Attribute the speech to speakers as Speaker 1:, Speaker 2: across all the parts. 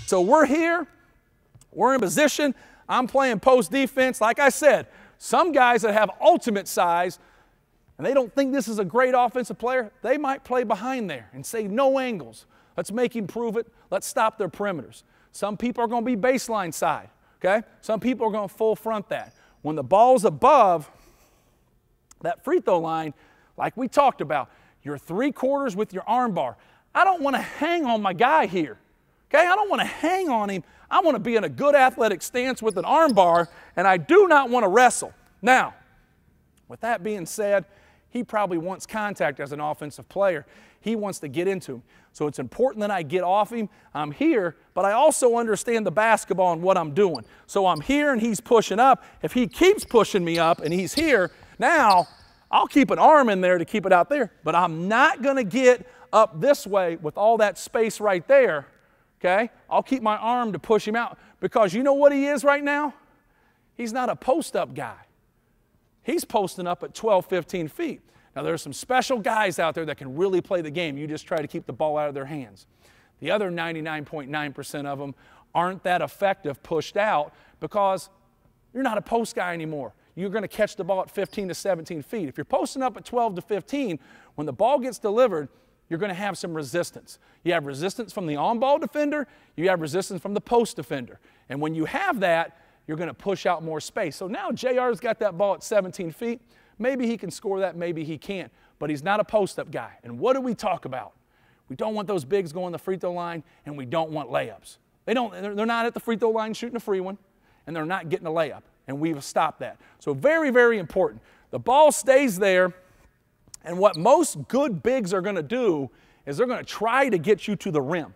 Speaker 1: So we're here, we're in position, I'm playing post defense. Like I said, some guys that have ultimate size and they don't think this is a great offensive player, they might play behind there and say no angles. Let's make him prove it. Let's stop their perimeters. Some people are going to be baseline side, okay? Some people are going to full front that. When the ball's above that free throw line, like we talked about, you're 3/4 with your arm bar. I don't want to hang on my guy here, okay? I don't want to hang on him. I want to be in a good athletic stance with an arm bar, and I do not want to wrestle. Now, with that being said, he probably wants contact as an offensive player. He wants to get into him. So it's important that I get off him. I'm here, but I also understand the basketball and what I'm doing. So I'm here and he's pushing up. If he keeps pushing me up and he's here, now I'll keep an arm in there to keep it out there, but I'm not going to get up this way with all that space right there, okay? I'll keep my arm to push him out because you know what he is right now? He's not a post-up guy. He's posting up at 12, 15 feet. Now, there's some special guys out there that can really play the game. You just try to keep the ball out of their hands. The other 99.9% of them aren't that effective pushed out because you're not a post guy anymore. You're going to catch the ball at 15 to 17 feet. If you're posting up at 12 to 15, when the ball gets delivered, you're going to have some resistance. You have resistance from the on-ball defender. You have resistance from the post defender. And when you have that, you're going to push out more space. So now JR's got that ball at 17 feet. Maybe he can score that, maybe he can't. But he's not a post-up guy. And what do we talk about? We don't want those bigs going the free throw line, and we don't want layups. They're not at the free throw line shooting a free one, and they're not getting a layup. And we've stopped that. So very, very important. The ball stays there, and what most good bigs are going to do is they're going to try to get you to the rim.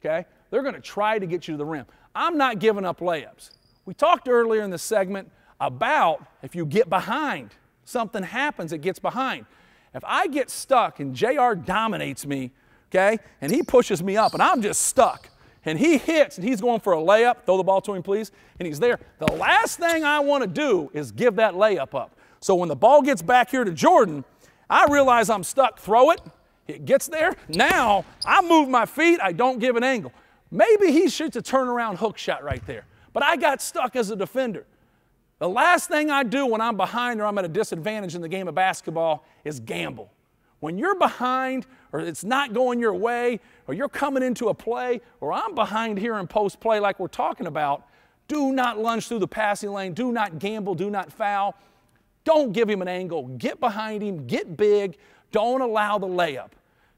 Speaker 1: Okay? They're going to try to get you to the rim. I'm not giving up layups. We talked earlier in the segment about if you get behind, something happens, it gets behind. If I get stuck and JR dominates me, okay, and he pushes me up and I'm just stuck, and he hits and he's going for a layup, throw the ball to him please, and he's there, the last thing I want to do is give that layup up. So when the ball gets back here to Jordan, I realize I'm stuck, throw it, it gets there, now I move my feet, I don't give an angle. Maybe he shoots a turnaround hook shot right there. But I got stuck as a defender. The last thing I do when I'm behind or I'm at a disadvantage in the game of basketball is gamble. When you're behind or it's not going your way or you're coming into a play or I'm behind here in post play like we're talking about, do not lunge through the passing lane. Do not gamble. Do not foul. Don't give him an angle. Get behind him. Get big. Don't allow the layup.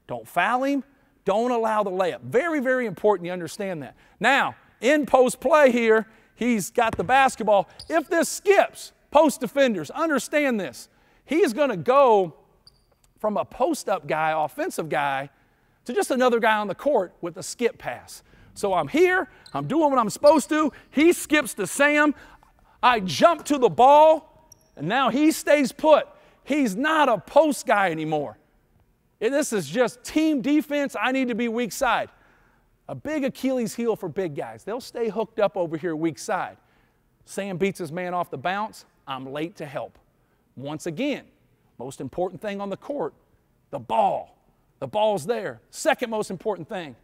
Speaker 1: Don't foul him. Don't allow the layup. Very, very important you understand that. Now, in post play here, he's got the basketball. If this skips, post defenders, understand this. He's going to go from a post-up guy, offensive guy, to just another guy on the court with a skip pass. So I'm here, I'm doing what I'm supposed to. He skips to Sam. I jump to the ball, and now he stays put. He's not a post guy anymore. This is just team defense. I need to be weak side. A big Achilles heel for big guys. They'll stay hooked up over here weak side. Sam beats his man off the bounce. I'm late to help. Once again, most important thing on the court, the ball. The ball's there. Second most important thing,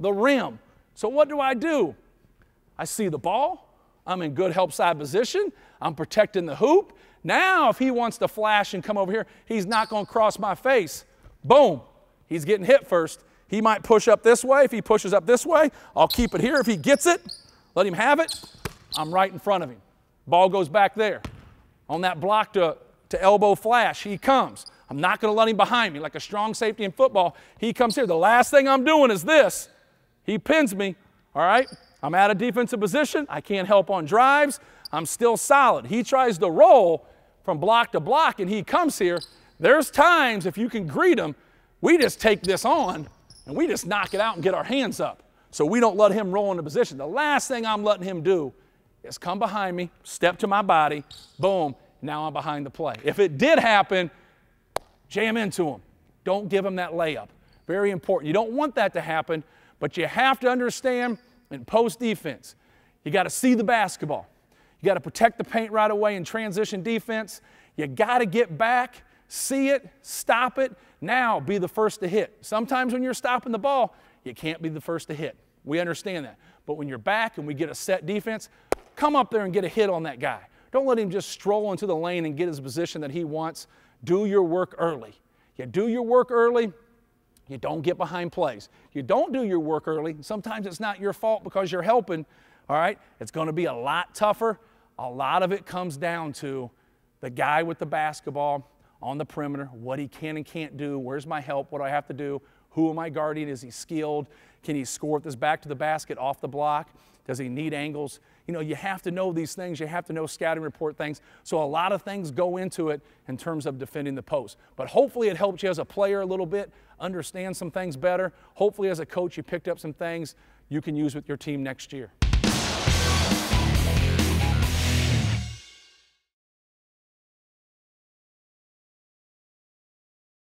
Speaker 1: the rim. So what do? I see the ball. I'm in good help side position. I'm protecting the hoop. Now if he wants to flash and come over here, he's not going to cross my face. Boom. He's getting hit first. He might push up this way. If he pushes up this way, I'll keep it here. If he gets it, let him have it. I'm right in front of him. Ball goes back there. On that block to elbow flash, he comes. I'm not going to let him behind me like a strong safety in football. He comes here. The last thing I'm doing is this. He pins me, all right? I'm out of defensive position. I can't help on drives. I'm still solid. He tries to roll from block to block, and he comes here. There's times, if you can greet him, we just take this on, and we just knock it out and get our hands up. So we don't let him roll into position. The last thing I'm letting him do is come behind me, step to my body, boom, now I'm behind the play. If it did happen, jam into him. Don't give him that layup. Very important. You don't want that to happen, but you have to understand in post defense, you got to see the basketball. You got to protect the paint right away in transition defense. You got to get back, see it, stop it, now be the first to hit. Sometimes when you're stopping the ball, you can't be the first to hit. We understand that. But when you're back and we get a set defense, come up there and get a hit on that guy. Don't let him just stroll into the lane and get his position that he wants. Do your work early. You do your work early, you don't get behind plays. You don't do your work early, sometimes it's not your fault because you're helping, all right? It's going to be a lot tougher. A lot of it comes down to the guy with the basketball on the perimeter, what he can and can't do, where's my help, what do I have to do, who am I guarding, is he skilled, can he score with his back to the basket off the block, does he need angles? You know, you have to know these things, you have to know scouting report things, so a lot of things go into it in terms of defending the post. But hopefully it helps you as a player a little bit, understand some things better. Hopefully as a coach you picked up some things you can use with your team next year.